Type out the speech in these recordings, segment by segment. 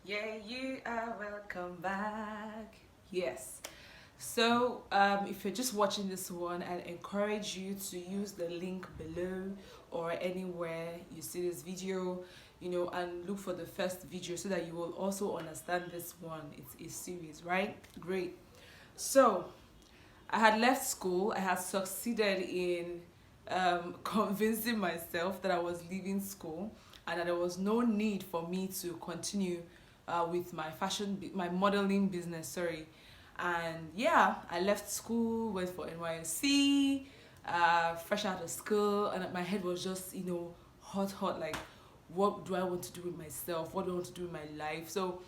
Yeah, you are welcome back. Yes. So, if you're just watching this one, I encourage you to use the link below or anywhere you see this video, and look for the first video so that you will also understand this one. It's a series, right? Great. So, I had left school. I had succeeded in convincing myself that I was leaving school and that there was no need for me to continue with my my modeling business. Sorry, and yeah, I left school, went for NYSC, fresh out of school, and my head was just hot, hot. Like, what do I want to do with myself? What do I want to do with my life? So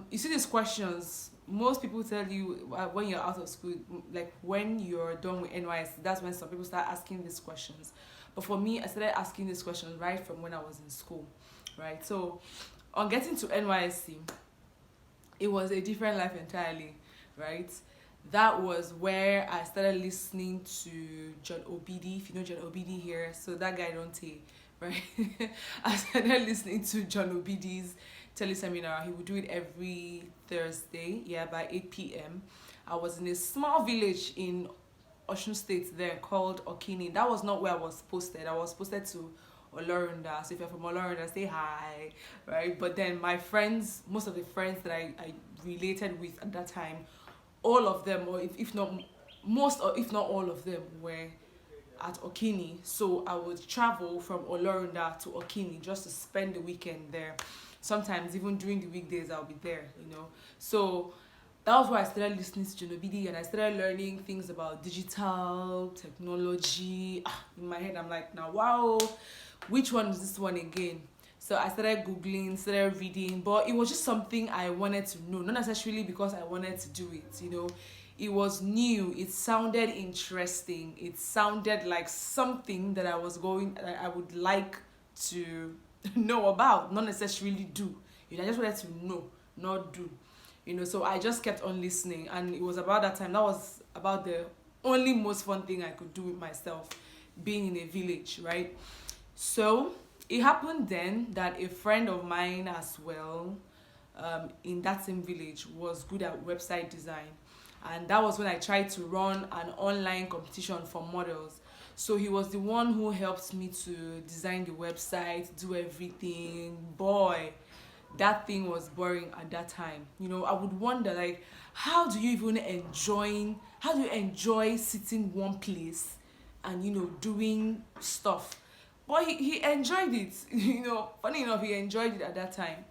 you see these questions, most people tell you when you're out of school, like when you're done with NYS, that's when some people start asking these questions. But for me, I started asking these questions right from when I was in school, right? So on getting to NYSC, it was a different life entirely, right? That was where I started listening to John Obidi, if you know John Obidi here. So that guy don't take, right? I started listening to John Obidi's teleseminar. He would do it every Thursday, yeah, by 8 p.m. I was in a small village in Osun State there called Okini. That was not where I was posted. I was posted to Olorunda. So if you're from Olorunda, say hi, right? But then my friends, most of the friends that I related with at that time, all of them, or if not most, or if not all of them, were at Okini. So I would travel from Olorunda to Okini just to spend the weekend there. Sometimes even during the weekdays I'll be there, So that was where I started listening to Junobidi, and I started learning things about digital technology. In my head, I'm like, now wow, which one is this one again? So I started Googling, started reading, but it was just something I wanted to know, not necessarily because I wanted to do it. It was new, it sounded interesting, it sounded like something that I would like to know about, not necessarily do. I just wanted to know, not do. So I just kept on listening, and it was about that time. That was about the only most fun thing I could do with myself, being in a village, right? So it happened then that a friend of mine as well, in that same village, was good at website design, and that was when I tried to run an online competition for models. So he was the one who helped me to design the website, do everything. Boy, that thing was boring at that time. I would wonder, like, how do you enjoy sitting one place and doing stuff? But he enjoyed it. Funny enough, he enjoyed it at that time.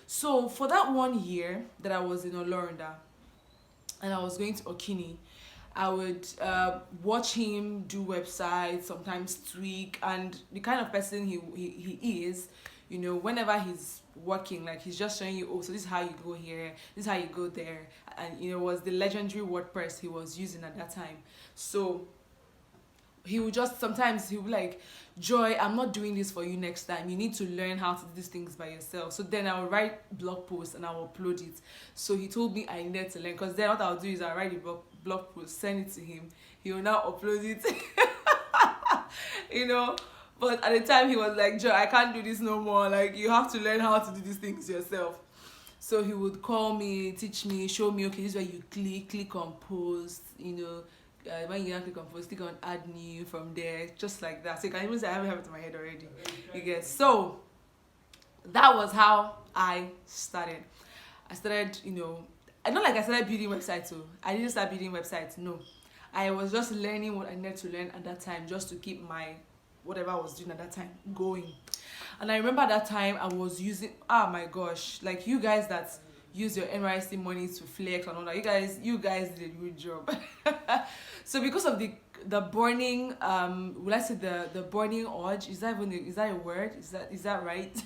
So for that 1 year that I was in Olorunda and I was going to Okini, I would watch him do websites, sometimes tweak, and the kind of person he is, whenever he's working, like he's just showing you, oh, so this is how you go here, this is how you go there, and it was the legendary WordPress he was using at that time. So he would just sometimes he would be like, Joy, I'm not doing this for you next time. You need to learn how to do these things by yourself. So then I would write blog posts and I will upload it. So he told me I needed to learn, because then what I'll do is I'll write the blog post, send it to him. He will now upload it. you know. But at the time he was like, Joy, I can't do this no more. Like, you have to learn how to do these things yourself. So he would call me, teach me, show me, okay, this is where you click on post, when you have to compose, click on add new from there, just like that. So you can even say I have it in my head already. You get. So that was how I started. I started, I not like I started building websites. So I didn't start building websites. No, I was just learning what I needed to learn at that time, just to keep my whatever I was doing at that time going. And I remember that time I was using, my gosh, like you guys that use your NYC money to flex and all that. You guys did a good job. So because of the burning, will I say the burning urge? Is that a word? Is that right?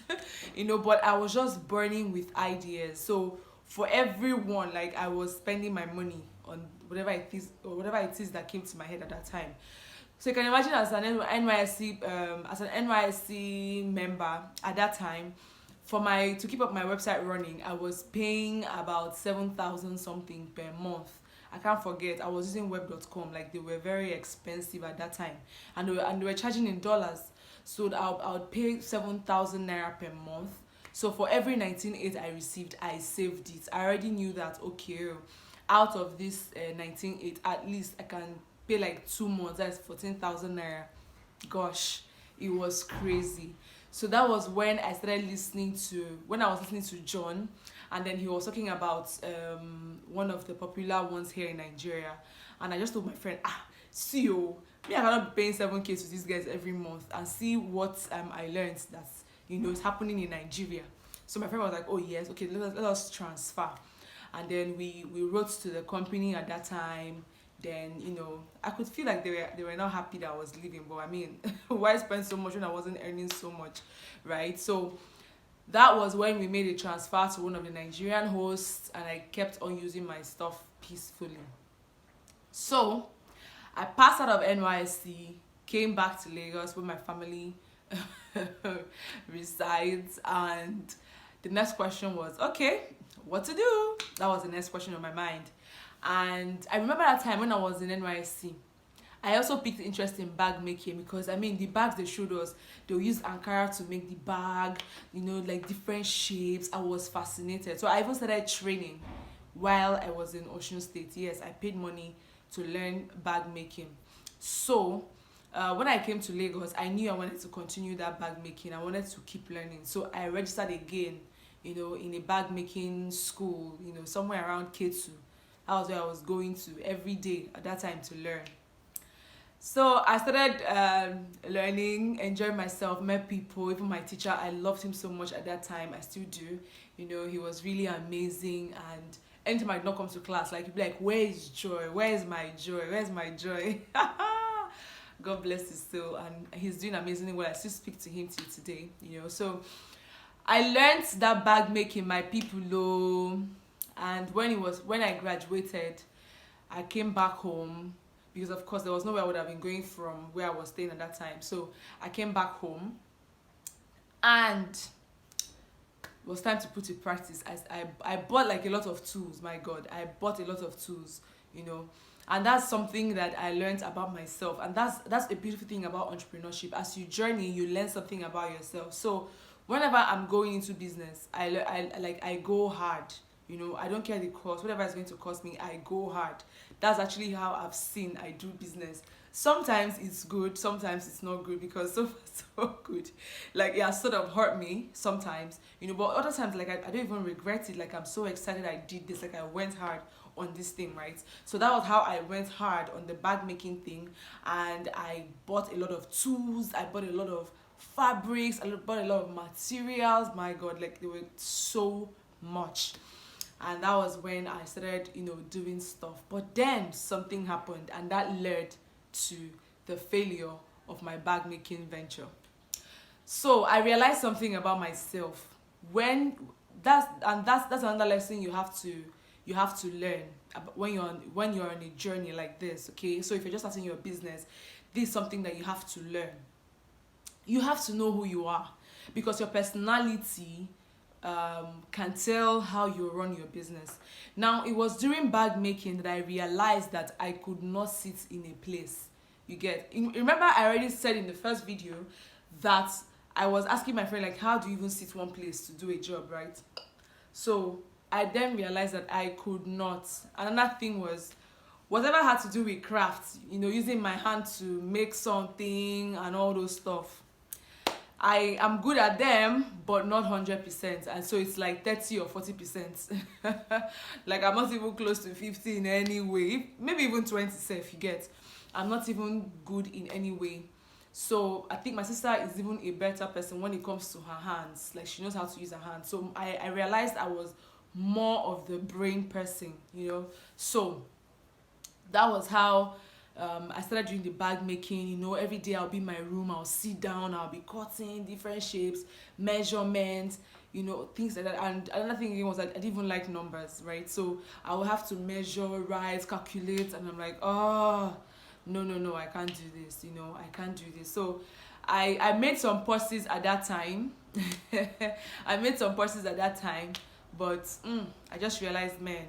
But I was just burning with ideas. So for everyone, like I was spending my money on whatever it is that came to my head at that time. So you can imagine as an NYSC member at that time, to keep up my website running, I was paying about 7,000 something per month. I can't forget, I was using web.com, like they were very expensive at that time, and they were charging in dollars. So I would pay 7,000 naira per month. So for every 19.8 I received, I saved it. I already knew that, okay, out of this 19.8, at least I can pay like 2 months. That's 14,000 naira. Gosh, it was crazy. So that was when I started when I was listening to John, and then he was talking about one of the popular ones here in Nigeria. And I just told my friend, see you, me, I cannot be paying 7K to these guys every month, and see what I learned that, is happening in Nigeria. So my friend was like, oh yes, okay, let us transfer. And then we wrote to the company at that time. Then I could feel like they were not happy that I was leaving, but I mean, why spend so much when I wasn't earning so much, right? So that was when we made a transfer to one of the Nigerian hosts, and I kept on using my stuff peacefully. So I passed out of NYSC, came back to Lagos where my family resides, and the next question was, okay, what to do? That was the next question on my mind. And I remember that time when I was in NYSC, I also picked interest in bag making, because I mean, the bags they showed us, they'll use Ankara to make the bag, like different shapes. I was fascinated. So I even started training while I was in Osun State. Yes, I paid money to learn bag making. So when I came to Lagos, I knew I wanted to continue that bag making. I wanted to keep learning. So I registered again, in a bag making school, somewhere around K2. That was where I was going to every day at that time to learn. So I started learning, enjoying myself, met people, even my teacher. I loved him so much at that time. I still do. He was really amazing. And anytime I'd not come to class, like, he'd be like, where is Joy? Where is my joy? Where's my joy? God bless his soul. And he's doing amazingly well. I still speak to him till today, So I learned that bag making, my people. And when I graduated, I came back home, because of course there was nowhere I would have been going from where I was staying at that time. So I came back home, and it was time to put it practice. I bought like a lot of tools. My God, I bought a lot of tools, and that's something that I learned about myself. And that's a beautiful thing about entrepreneurship. As you journey, you learn something about yourself. So whenever I'm going into business, I go hard. I don't care the cost. Whatever it's going to cost me, I go hard. That's actually how I've seen I do business. Sometimes it's good, sometimes it's not good, because so good. Like, it has sort of hurt me sometimes, but other times, like, I don't even regret it. Like, I'm so excited I did this. Like, I went hard on this thing, right? So that was how I went hard on the bag making thing. And I bought a lot of tools. I bought a lot of fabrics. I bought a lot of materials. My God, like, there were so much. And that was when I started, doing stuff. But then something happened, and that led to the failure of my bag making venture. So I realized something about myself. That's another lesson you have to learn when you're on a journey like this. Okay, so if you're just starting your business, this is something that you have to learn. You have to know who you are, because your personality can tell how you run your business. Now, it was during bag making that I realized that I could not sit in a place. You get? Remember, I already said in the first video that I was asking my friend, like, how do you even sit one place to do a job, right? So I then realized that I could not. Another thing was, whatever had to do with craft, using my hand to make something and all those stuff, I am good at them, but not 100%. And so it's like 30 or 40%. Like, I'm not even close to 50 in any way. Maybe even 20, if you get. I'm not even good in any way. So I think my sister is even a better person when it comes to her hands. Like, she knows how to use her hands. So I realized I was more of the brain person, So that was how I started doing the bag making. Every day I'll be in my room, I'll sit down, I'll be cutting different shapes, measurements, things like that. And another thing was that I didn't even like numbers, right? So I will have to measure, write, calculate, and I'm like, oh, no, I can't do this, I can't do this. So I made some pauses at that time. But I just realized, man,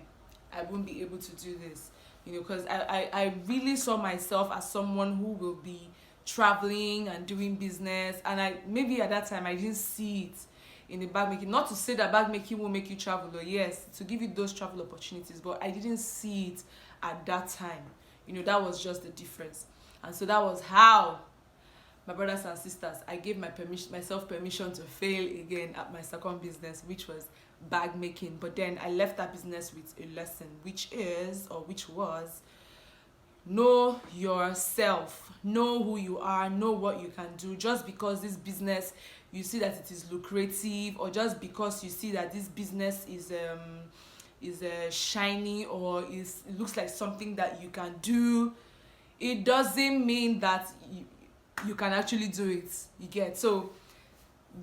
I won't be able to do this. Because I really saw myself as someone who will be traveling and doing business, and maybe at that time I didn't see it in the bag making. Not to say that bag making will make you travel, or yes, to give you those travel opportunities, but I didn't see it at that time. That was just the difference. And so that was how, my brothers and sisters, I gave myself permission to fail again at my second business, which was bag making. But then I left that business with a lesson, which was, know yourself, know who you are, know what you can do. Just because this business, you see that it is lucrative, or just because you see that this business is shiny, or it looks like something that you can do, it doesn't mean that you can actually do it. You get? So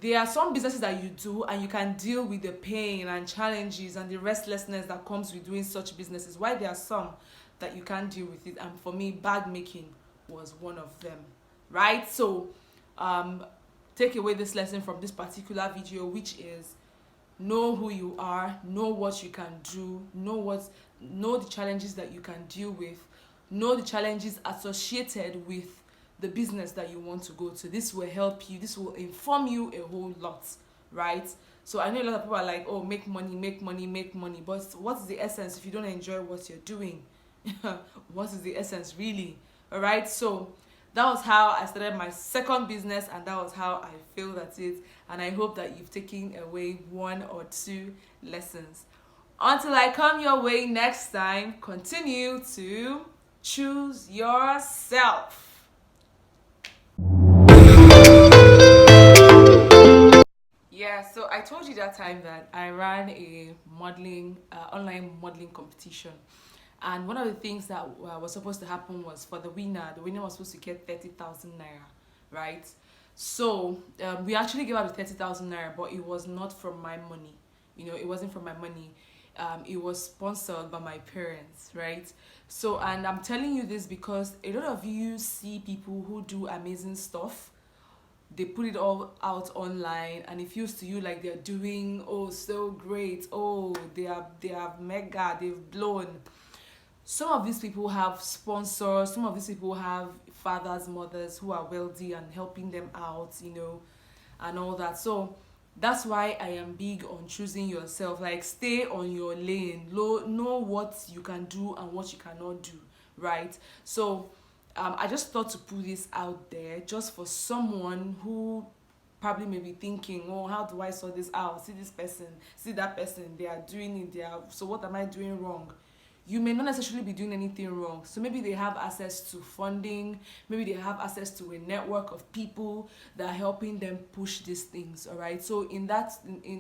there are some businesses that you do and you can deal with the pain and challenges and the restlessness that comes with doing such businesses, while there are some that you can't deal with it. And for me, bag making was one of them, right? So take away this lesson from this particular video, which is, know who you are, know what you can do, know the challenges that you can deal with, know the challenges associated with the business that you want to go to. This will help you, this will inform you a whole lot, right? So I know a lot of people are like, oh, make money, but what's the essence if you don't enjoy what you're doing? What is the essence really? All right, so that was how I started my second business, and that was how I failed at it. And I hope that you've taken away one or two lessons. Until I come your way next time, continue to choose yourself. Yeah, so I told you that time that I ran a modeling, online modeling competition. And one of the things that was supposed to happen was, for the winner was supposed to get 30,000 naira, right? So we actually gave out the 30,000 naira, but it was not from my money. It wasn't from my money. It was sponsored by my parents, right? So, and I'm telling you this because a lot of you see people who do amazing stuff. They put it all out online, and it feels to you like they're doing, oh, so great. Oh, they are mega, they've blown. Some of these people have sponsors, some of these people have fathers, mothers who are wealthy and helping them out, and all that. So that's why I am big on choosing yourself. Like, stay on your lane, know what you can do and what you cannot do, right? So I just thought to put this out there just for someone who probably may be thinking, oh, how do I sort this out? See this person, see that person, they are doing it, so what am I doing wrong? You may not necessarily be doing anything wrong. So maybe they have access to funding, maybe they have access to a network of people that are helping them push these things, all right? So in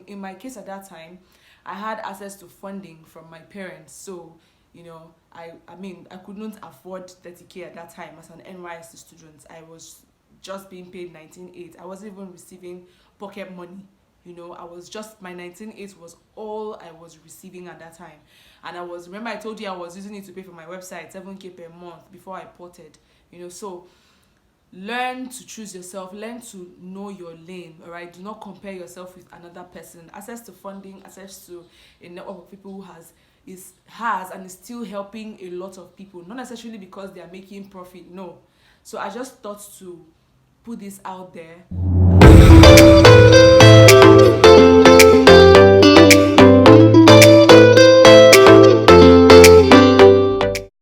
in my case at that time, I had access to funding from my parents. So, I mean, I couldn't afford 30K at that time as an NYSC student. I was just being paid 19.8. I wasn't even receiving pocket money. I was just, my 19.8 was all I was receiving at that time. And remember I told you I was using it to pay for my website, 7K per month before I ported. So learn to choose yourself, learn to know your lane, all right? Do not compare yourself with another person. Access to funding, access to a network of people who has and is still helping a lot of people, not necessarily because they are making profit, no. So I just thought to put this out there